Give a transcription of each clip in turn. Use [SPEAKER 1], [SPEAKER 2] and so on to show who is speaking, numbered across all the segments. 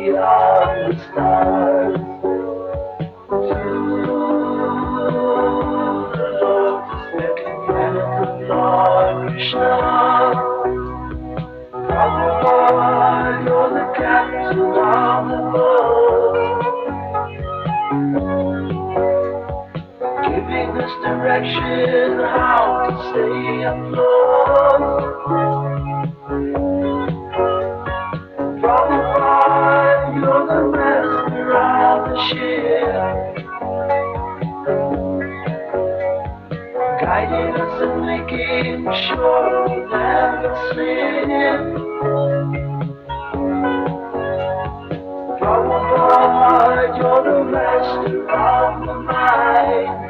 [SPEAKER 1] beyond the stars. To the lotus-bearing planet of Lord Krishna. Prabhupada, you're the captain of the world, giving us direction how to stay afloat. Prabhupada, you're the master of the ship, guiding us and making sure we never slip. Prabhupada, you're the master of the mind,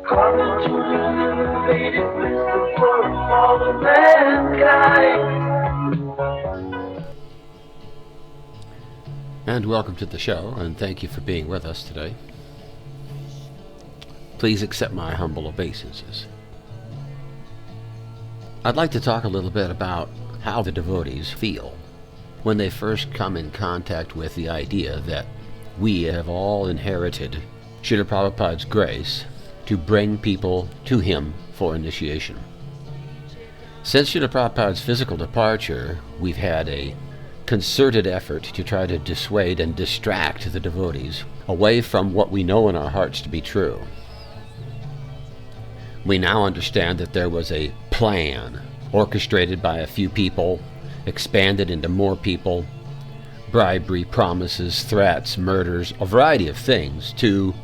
[SPEAKER 1] coming to elevate it wisdom for all of mankind.
[SPEAKER 2] And welcome to the show, and thank you for being with us today. Please accept my humble obeisances. I'd like to talk a little bit about how the devotees feel when they first come in contact with the idea that we have all inherited Srila Prabhupada's grace to bring people to him for initiation. Since Srila Prabhupada's physical departure, we've had a concerted effort to try to dissuade and distract the devotees away from what we know in our hearts to be true. We now understand that there was a plan orchestrated by a few people, expanded into more people, bribery, promises, threats, murders, a variety of things to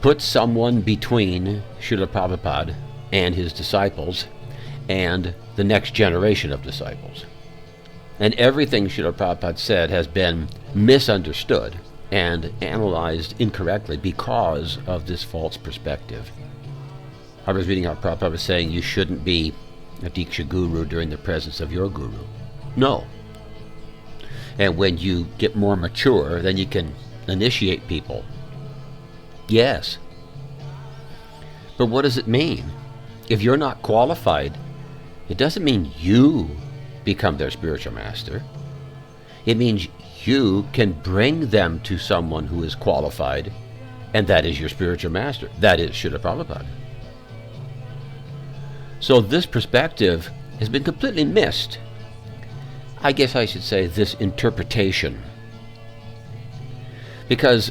[SPEAKER 2] put someone between Srila Prabhupada and his disciples and the next generation of disciples. And everything Srila Prabhupada said has been misunderstood and analyzed incorrectly because of this false perspective. I was reading how Prabhupada was saying you shouldn't be a Diksha guru during the presence of your guru. No. And when you get more mature, then you can initiate people. Yes. But what does it mean? If you're not qualified, it doesn't mean you become their spiritual master. It means you can bring them to someone who is qualified, and that is your spiritual master. That is Srila Prabhupada. So this perspective has been completely missed. I guess I should say this interpretation. Because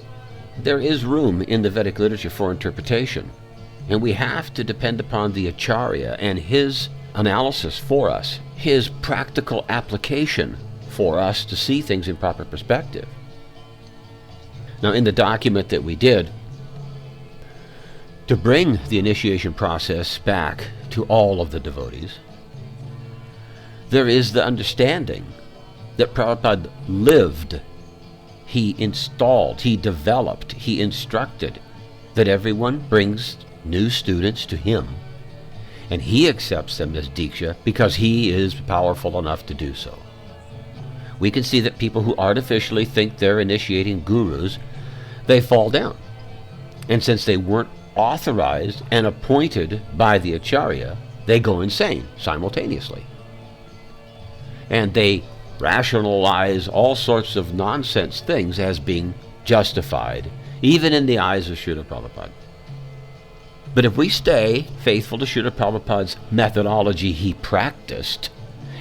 [SPEAKER 2] there is room in the Vedic literature for interpretation, and we have to depend upon the Acharya and his analysis for us, his practical application for us to see things in proper perspective. Now, in the document that we did, to bring the initiation process back to all of the devotees, there is the understanding that Prabhupada lived, he installed, he developed, he instructed that everyone brings new students to him, and he accepts them as Diksha because he is powerful enough to do so. We can see that people who artificially think they're initiating gurus, they fall down. And since they weren't authorized and appointed by the Acharya, they go insane simultaneously. And they rationalize all sorts of nonsense things as being justified, even in the eyes of Srila Prabhupada. But if we stay faithful to Srila Prabhupada's methodology he practiced,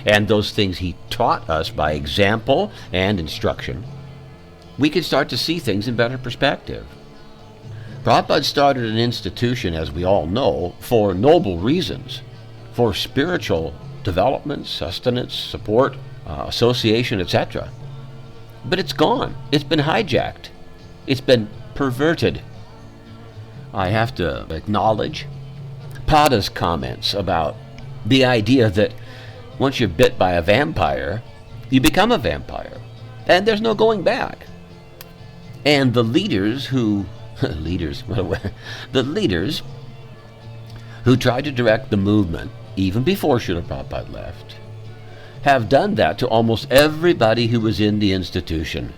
[SPEAKER 2] and those things he taught us by example and instruction, we can start to see things in better perspective. Prabhupada started an institution, as we all know, for noble reasons, for spiritual development, sustenance, support, association, etc. But it's gone. It's been hijacked. It's been perverted. I have to acknowledge Pada's comments about the idea that once you're bit by a vampire, you become a vampire, and there's no going back. And the leaders who tried to direct the movement, even before Srila Prabhupada left, have done that to almost everybody who was in the institution.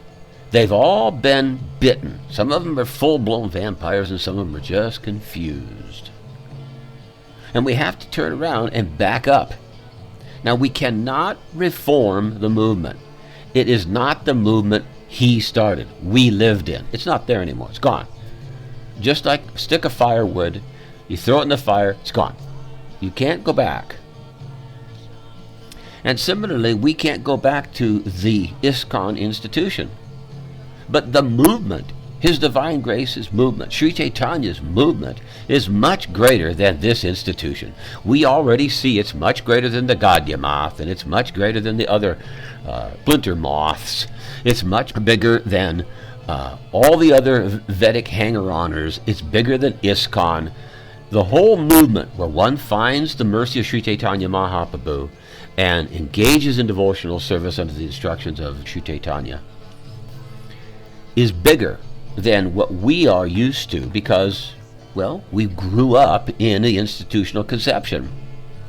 [SPEAKER 2] They've all been bitten. Some of them are full-blown vampires, and some of them are just confused. And we have to turn around and back up Now, we cannot reform the movement. It is not the movement he started, we lived in. It's not there anymore. It's gone. Just like a stick of firewood, you throw it in the fire, it's gone. You can't go back. And similarly, we can't go back to the ISKCON institution. But the movement, His Divine Grace's movement, Sri Chaitanya's movement, is much greater than this institution. We already see it's much greater than the Gadya moth, and it's much greater than the other splinter moths. It's much bigger than all the other Vedic hanger-oners. It's bigger than ISKCON. The whole movement where one finds the mercy of Sri Chaitanya Mahaprabhu and engages in devotional service under the instructions of Sri Chaitanya is bigger than what we are used to because, well, we grew up in the institutional conception.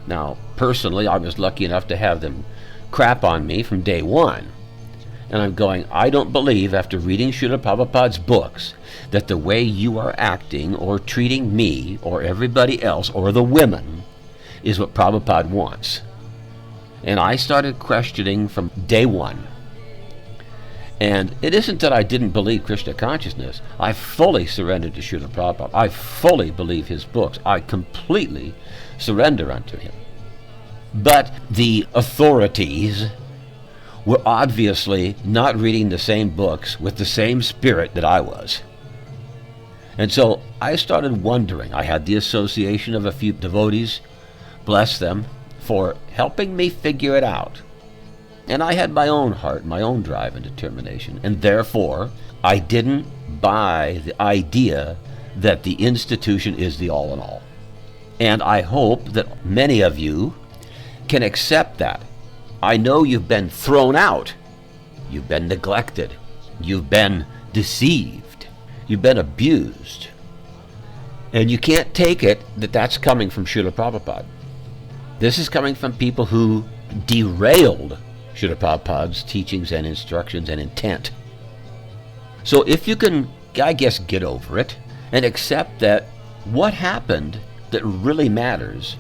[SPEAKER 2] Now, personally, I was lucky enough to have them crap on me from day one. And I'm going, I don't believe, after reading Srila Prabhupada's books, that the way you are acting or treating me or everybody else or the women is what Prabhupada wants. And I started questioning from day one. And it isn't that I didn't believe Krishna consciousness. I fully surrendered to Srila Prabhupada. I fully believe his books. I completely surrender unto him. But the authorities were obviously not reading the same books with the same spirit that I was. And so I started wondering. I had the association of a few devotees, bless them, for helping me figure it out. And I had my own heart, my own drive and determination. And therefore, I didn't buy the idea that the institution is the all in all. And I hope that many of you can accept that. I know you've been thrown out. You've been neglected. You've been deceived. You've been abused. And you can't take it that that's coming from Srila Prabhupada. This is coming from people who derailed Srila Prabhupada's teachings and instructions and intent. So if you can, I guess, get over it and accept that what happened that really matters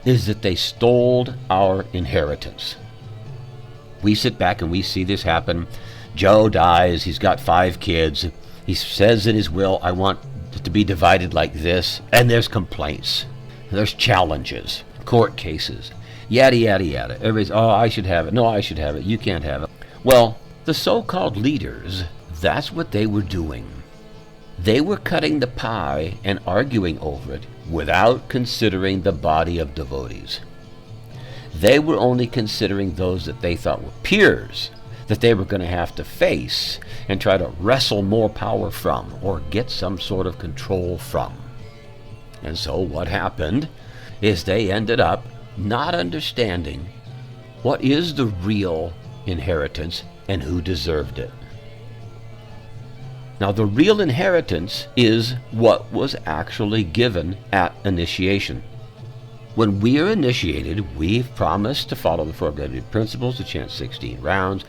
[SPEAKER 2] is that they stole our inheritance. We sit back and we see this happen. Joe dies, he's got 5 kids. He says in his will, I want it to be divided like this. And there's complaints. There's challenges, court cases, yada, yada, yada. Everybody's, oh, I should have it. No, I should have it. You can't have it. Well, the so-called leaders, that's what they were doing. They were cutting the pie and arguing over it without considering the body of devotees. They were only considering those that they thought were peers, that they were going to have to face and try to wrestle more power from or get some sort of control from. And so what happened is they ended up not understanding what is the real inheritance and who deserved it. Now, the real inheritance is what was actually given at initiation. When we are initiated, we've promised to follow the 4 Guided Principles, to chant 16 rounds,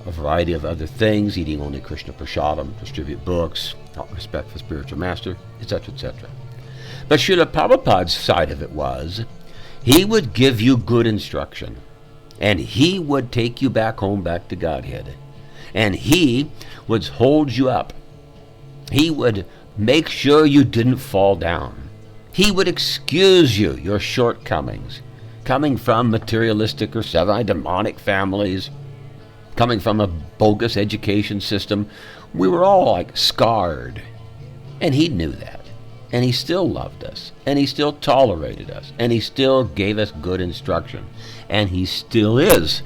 [SPEAKER 2] a variety of other things, eating only Krishna Prasadam, distribute books, respect for spiritual master, etc., etc. But Srila Prabhupada's side of it was, he would give you good instruction, and he would take you back home, back to Godhead, and he would hold you up. He would make sure you didn't fall down. He would excuse you, your shortcomings, coming from materialistic or semi-demonic families, coming from a bogus education system. We were all like scarred. And he knew that. And he still loved us. And he still tolerated us. And he still gave us good instruction. And he still is.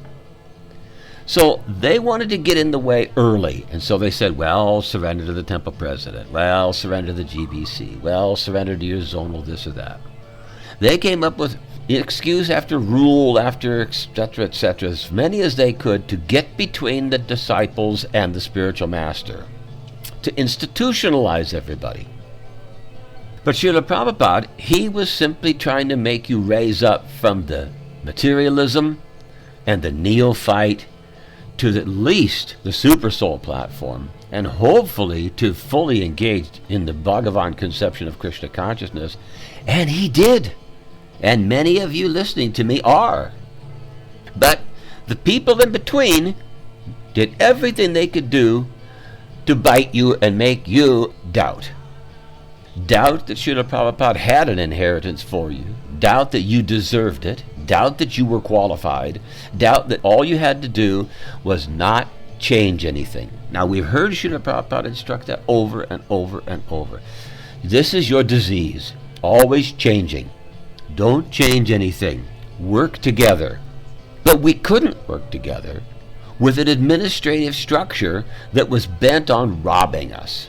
[SPEAKER 2] So they wanted to get in the way early. And so they said, well, surrender to the temple president. Well, surrender to the GBC. Well, surrender to your zonal this or that. They came up with excuse after rule after etc., etc., as many as they could to get between the disciples and the spiritual master, to institutionalize everybody. But Srila Prabhupada, he was simply trying to make you raise up from the materialism and the neophyte to at least the Super Soul platform, and hopefully to fully engage in the Bhagavan conception of Krishna consciousness. And he did. And many of you listening to me are. But the people in between did everything they could do to bite you and make you doubt. Doubt that Srila Prabhupada had an inheritance for you. Doubt that you deserved it. Doubt that you were qualified. Doubt that all you had to do was not change anything. Now, we've heard Srila Prabhupada instruct that over and over and over. This is your disease. Always changing. Don't change anything. Work together. But we couldn't work together with an administrative structure that was bent on robbing us.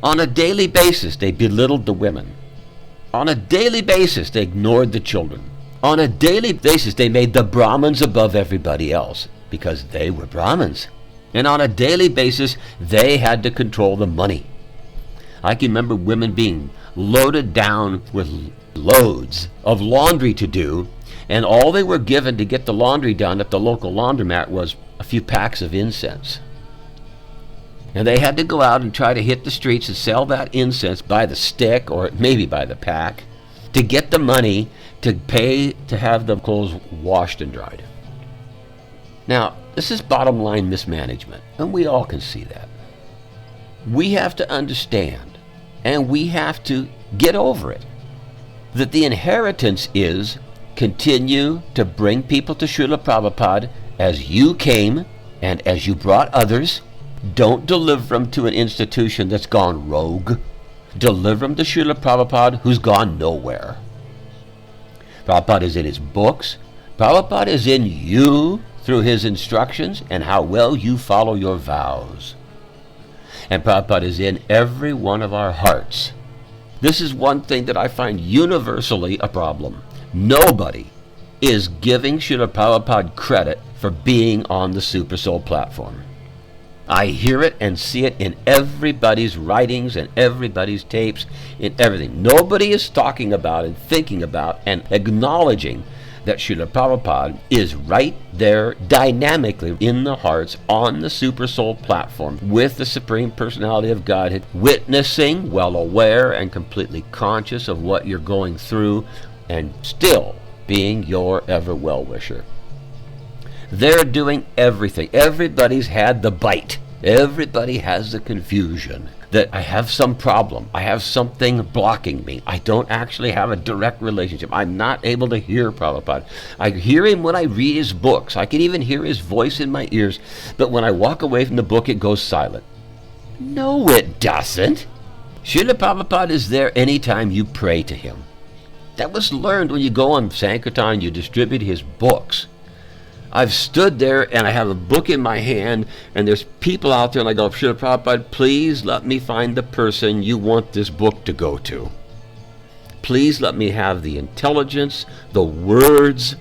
[SPEAKER 2] On a daily basis, they belittled the women. On a daily basis, they ignored the children. On a daily basis, they made the Brahmins above everybody else because they were Brahmins. And on a daily basis, they had to control the money. I can remember women being loaded down with loads of laundry to do, and all they were given to get the laundry done at the local laundromat was a few packs of incense. And they had to go out and try to hit the streets and sell that incense by the stick or maybe by the pack to get the money to pay to have the clothes washed and dried. Now, this is bottom line mismanagement, and we all can see that. We have to understand, and we have to get over it, that the inheritance is continue to bring people to Srila Prabhupada as you came and as you brought others. Don't deliver them to an institution that's gone rogue. Deliver them to Srila Prabhupada, who's gone nowhere. Prabhupada is in his books. Prabhupada is in you through his instructions and how well you follow your vows. And Prabhupada is in every one of our hearts. This is one thing that I find universally a problem. Nobody is giving Srila Prabhupada credit for being on the Super Soul platform. I hear it and see it in everybody's writings and everybody's tapes, in everything. Nobody is talking about and thinking about and acknowledging that Srila Prabhupada is right there dynamically in the hearts on the Super Soul platform with the Supreme Personality of Godhead, witnessing, well aware and completely conscious of what you're going through and still being your ever well-wisher. They're doing everything. Everybody's had the bite. Everybody has the confusion that I have some problem. I have something blocking me. I don't actually have a direct relationship. I'm not able to hear Prabhupada. I hear him when I read his books. I can even hear his voice in my ears. But when I walk away from the book, it goes silent. No, it doesn't. Srila Prabhupada is there anytime you pray to him. That was learned when you go on Sankirtan, you distribute his books. I've stood there and I have a book in my hand and there's people out there and I go, Srila Prabhupada, please let me find the person you want this book to go to. Please let me have the intelligence, the words.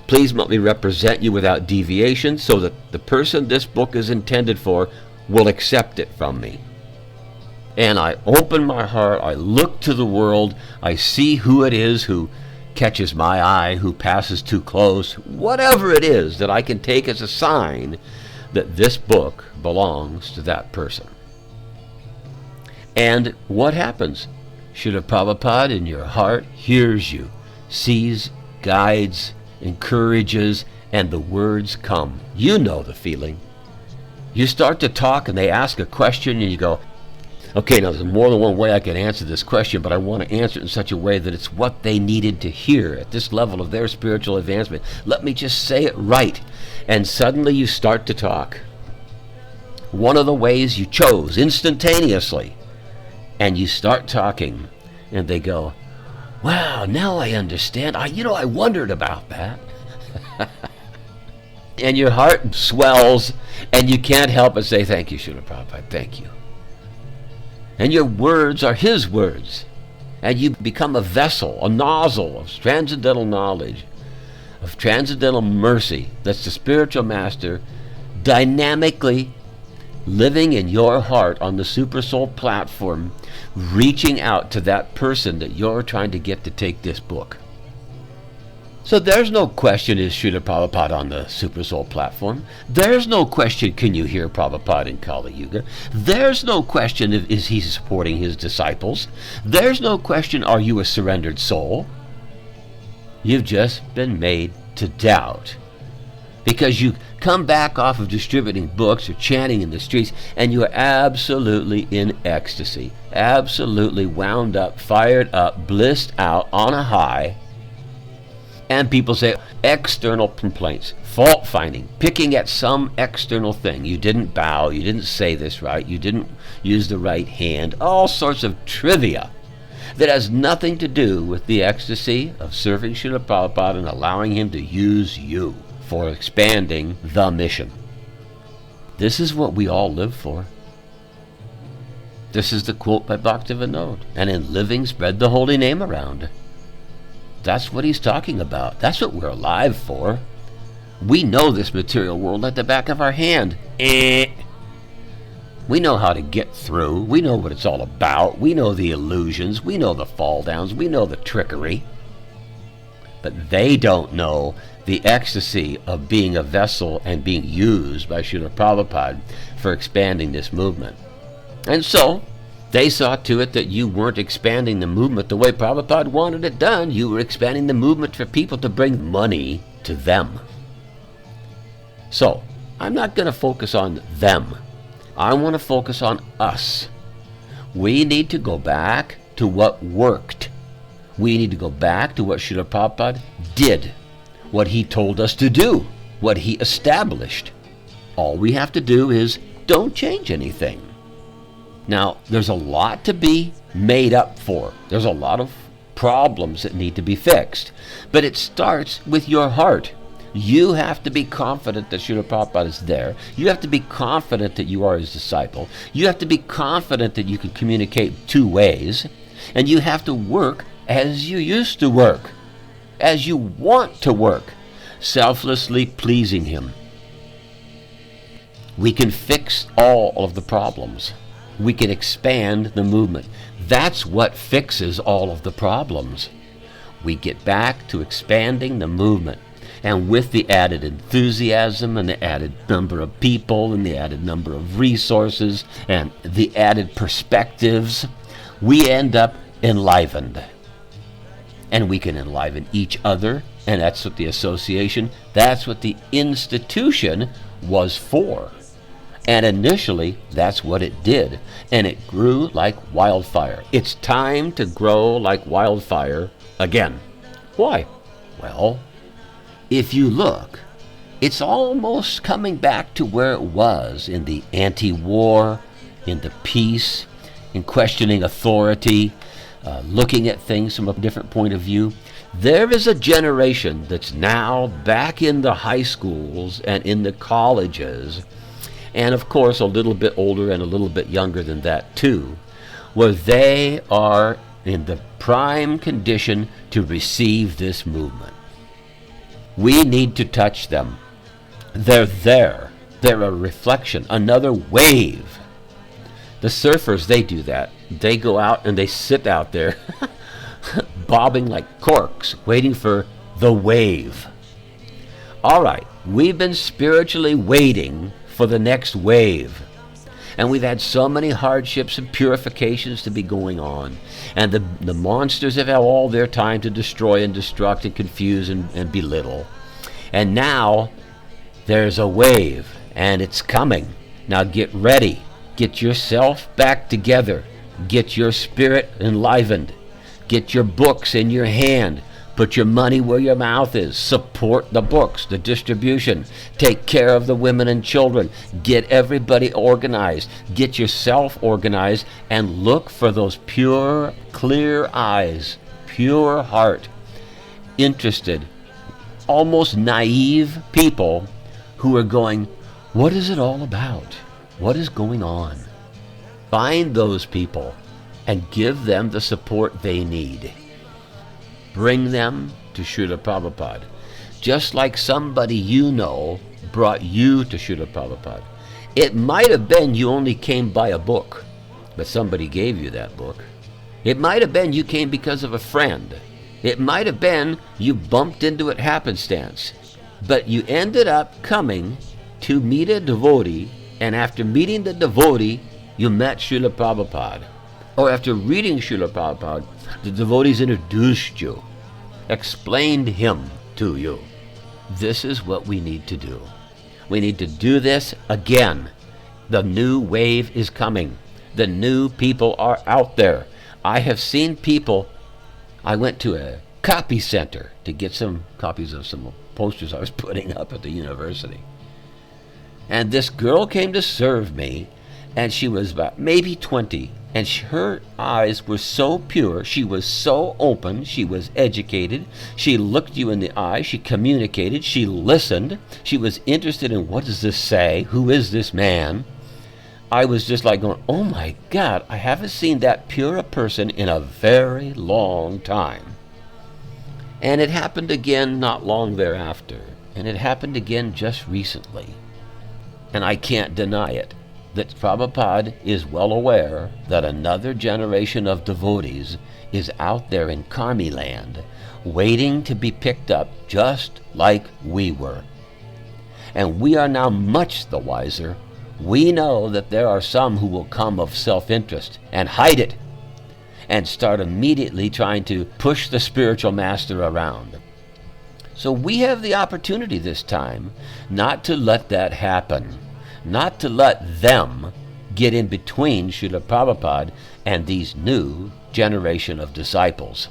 [SPEAKER 2] Please let me represent you without deviation so that the person this book is intended for will accept it from me. And I open my heart, I look to the world, I see who it is who catches my eye, who passes too close, whatever it is that I can take as a sign that this book belongs to that person. And what happens? Srila Prabhupada in your heart hears you, sees, guides, encourages, and the words come. You know the feeling. You start to talk and they ask a question and you go, okay, now there's more than one way I can answer this question, but I want to answer it in such a way that it's what they needed to hear at this level of their spiritual advancement. Let me just say it right. And suddenly you start to talk. One of the ways you chose instantaneously. And you start talking. And they go, wow, now I understand. I wondered about that. And your heart swells and you can't help but say, thank you, Srila Prabhupada, thank you. And your words are his words. And you become a vessel, a nozzle of transcendental knowledge, of transcendental mercy. That's the spiritual master dynamically living in your heart on the Super Soul platform, reaching out to that person that you're trying to get to take this book. So there's no question, is Srila Prabhupada on the Super Soul platform? There's no question, can you hear Prabhupada in Kali Yuga? There's no question, is he supporting his disciples? There's no question, are you a surrendered soul? You've just been made to doubt Because you come back off of distributing books or chanting in the streets and you are absolutely in ecstasy, absolutely wound up, fired up, blissed out on a high. And people say external complaints, fault finding, picking at some external thing. You didn't bow, you didn't say this right, you didn't use the right hand, all sorts of trivia that has nothing to do with the ecstasy of serving Srila Prabhupada and allowing him to use you for expanding the mission. This is what we all live for. This is the quote by Bhaktivinoda. And in living, spread the holy name around. That's what he's talking about. That's what we're alive for. We know this material world like the back of our hand. We know how to get through. We know what it's all about. We know the illusions. We know the fall downs. We know the trickery. But they don't know the ecstasy of being a vessel and being used by Srila Prabhupada for expanding this movement. And so, they saw to it that you weren't expanding the movement the way Prabhupada wanted it done. You were expanding the movement for people to bring money to them. So, I'm not going to focus on them. I want to focus on us. We need to go back to what worked. We need to go back to what Srila Prabhupada did, what he told us to do, what he established. All we have to do is don't change anything. Now, there's a lot to be made up for. There's a lot of problems that need to be fixed. But it starts with your heart. You have to be confident that Srila Prabhupada is there. You have to be confident that you are his disciple. You have to be confident that you can communicate two ways. And you have to work as you used to work, as you want to work, selflessly pleasing him. We can fix all of the problems. We can expand the movement. That's what fixes all of the problems. We get back to expanding the movement. And with the added enthusiasm and the added number of people and the added number of resources and the added perspectives, we end up enlivened. And we can enliven each other, and that's what the association, that's what the institution was for. And initially, that's what it did. And it grew like wildfire. It's time to grow like wildfire again. Why? Well, if you look, it's almost coming back to where it was in the anti-war, in the peace, in questioning authority, looking at things from a different point of view. There is a generation that's now back in the high schools and in the colleges, and of course a little bit older and a little bit younger than that too, where they are in the prime condition to receive this movement. We need to touch them. They're there. They're a reflection, another wave. The surfers, they do that. They go out and they sit out there bobbing like corks, waiting for the wave. All right, we've been spiritually waiting for the next wave. And we've had so many hardships and purifications to be going on. And the monsters have had all their time to destroy and destruct and confuse and belittle. And now there's a wave, and it's coming. Now get ready. Get yourself back together. Get your spirit enlivened. Get your books in your hand. Put your money where your mouth is. Support the books, the distribution. Take care of the women and children. Get everybody organized. Get yourself organized and look for those pure, clear eyes, pure heart, interested, almost naive people who are going, what is it all about? What is going on? Find those people and give them the support they need. Bring them to Srila Prabhupada. Just like somebody you know brought you to Srila Prabhupada. It might have been you only came by a book, but somebody gave you that book. It might have been you came because of a friend. It might have been you bumped into it happenstance. But you ended up coming to meet a devotee, and after meeting the devotee, you met Srila Prabhupada. Or after reading Srila Prabhupada, the devotees introduced you, explained him to you. This is what we need to do. We need to do this again. The new wave is coming. The new people are out there. I have seen people. I went to a copy center to get some copies of some posters I was putting up at the university. And this girl came to serve me, and she was about maybe 20. And her eyes were so pure, she was so open, she was educated, she looked you in the eye, she communicated, she listened, she was interested in what does this say, who is this man. I was just like going, oh my God, I haven't seen that pure a person in a very long time. And it happened again not long thereafter, and it happened again just recently. And I can't deny it, that Prabhupada is well aware that another generation of devotees is out there in Karmi land, waiting to be picked up just like we were. And we are now much the wiser. We know that there are some who will come of self-interest and hide it and start immediately trying to push the spiritual master around. So we have the opportunity this time not to let that happen, not to let them get in between Srila Prabhupada and these new generation of disciples.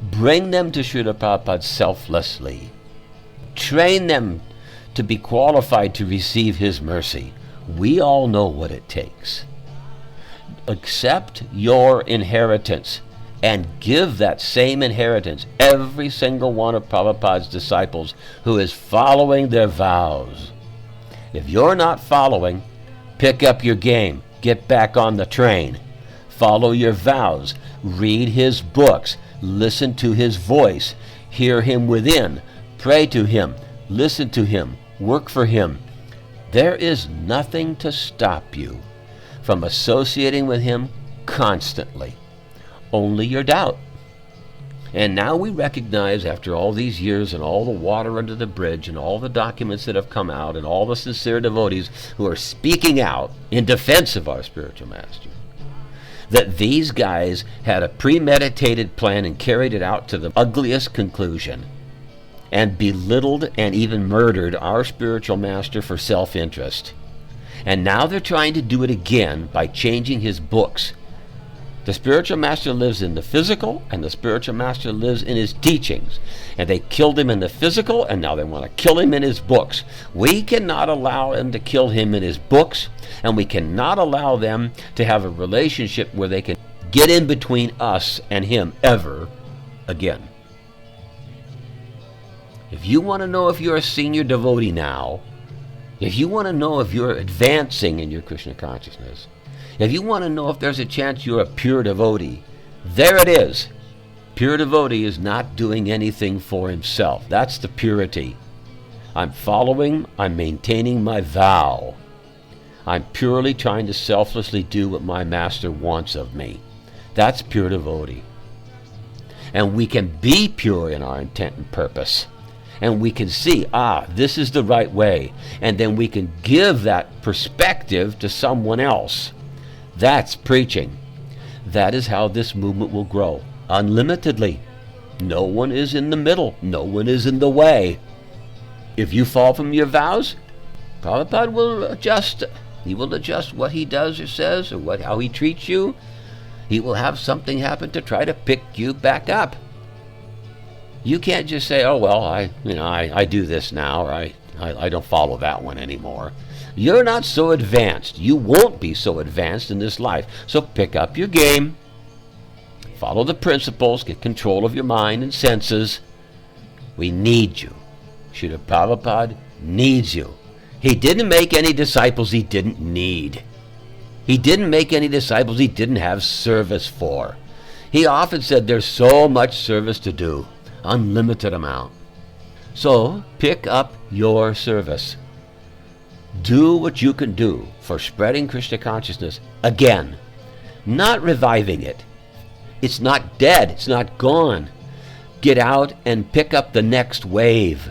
[SPEAKER 2] Bring them to Srila Prabhupada selflessly. Train them to be qualified to receive his mercy. We all know what it takes. Accept your inheritance and give that same inheritance every single one of Prabhupada's disciples who is following their vows. If you're not following, pick up your game. Get back on the train. Follow your vows. Read his books. Listen to his voice. Hear him within. Pray to him. Listen to him. Work for him. There is nothing to stop you from associating with him constantly. Only your doubt. And now we recognize, after all these years and all the water under the bridge and all the documents that have come out and all the sincere devotees who are speaking out in defense of our spiritual master, that these guys had a premeditated plan and carried it out to the ugliest conclusion and belittled and even murdered our spiritual master for self-interest. And now they're trying to do it again by changing his books. The spiritual master lives in the physical, and the spiritual master lives in his teachings. And they killed him in the physical, and now they want to kill him in his books. We cannot allow them to kill him in his books, and we cannot allow them to have a relationship where they can get in between us and him ever again. If you want to know if you're a senior devotee now, if you want to know if you're advancing in your Krishna consciousness, if you want to know if there's a chance you're a pure devotee, there it is. Pure devotee is not doing anything for himself. That's the purity. I'm following, I'm maintaining my vow. I'm purely trying to selflessly do what my master wants of me. That's pure devotee. And we can be pure in our intent and purpose. And we can see, this is the right way. And then we can give that perspective to someone else. That's preaching. That is how this movement will grow, unlimitedly. No one is in the middle. No one is in the way. If you fall from your vows, Prabhupada will adjust. He will adjust what he does or says or how he treats you. He will have something happen to try to pick you back up. You can't just say, oh, well, I do this now, or I don't follow that one anymore. You're not so advanced. You won't be so advanced in this life. So pick up your game. Follow the principles. Get control of your mind and senses. We need you. Srila Prabhupada needs you. He didn't make any disciples he didn't need. He didn't make any disciples he didn't have service for. He often said there's so much service to do. Unlimited amount. So pick up your service. Do what you can do for spreading Krishna consciousness again, not reviving it. It's not dead. It's not gone. Get out and pick up the next wave.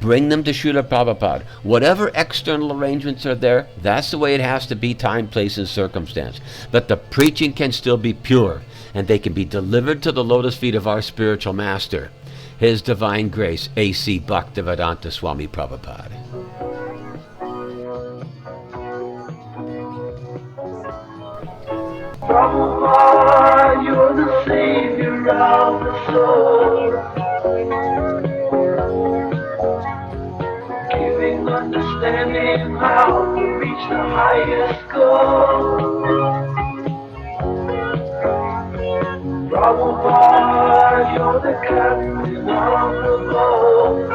[SPEAKER 2] Bring them to Srila Prabhupada. Whatever external arrangements are there, that's the way it has to be, time, place, and circumstance. But the preaching can still be pure, and they can be delivered to the lotus feet of our spiritual master. His Divine Grace, A.C. Bhaktivedanta Swami Prabhupada.
[SPEAKER 1] Prabhupada, you're the savior of the soul, giving understanding how to reach the highest goal. Prabhupada, you're the captain of the boat,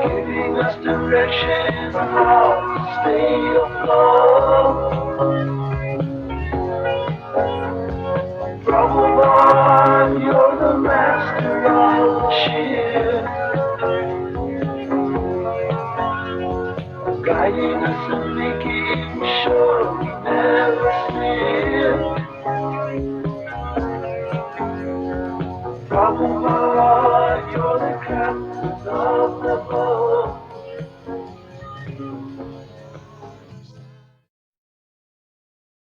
[SPEAKER 1] giving us direction on how to stay afloat. Prabhupada, you're the master of the ship, guiding us and making sure we never slip.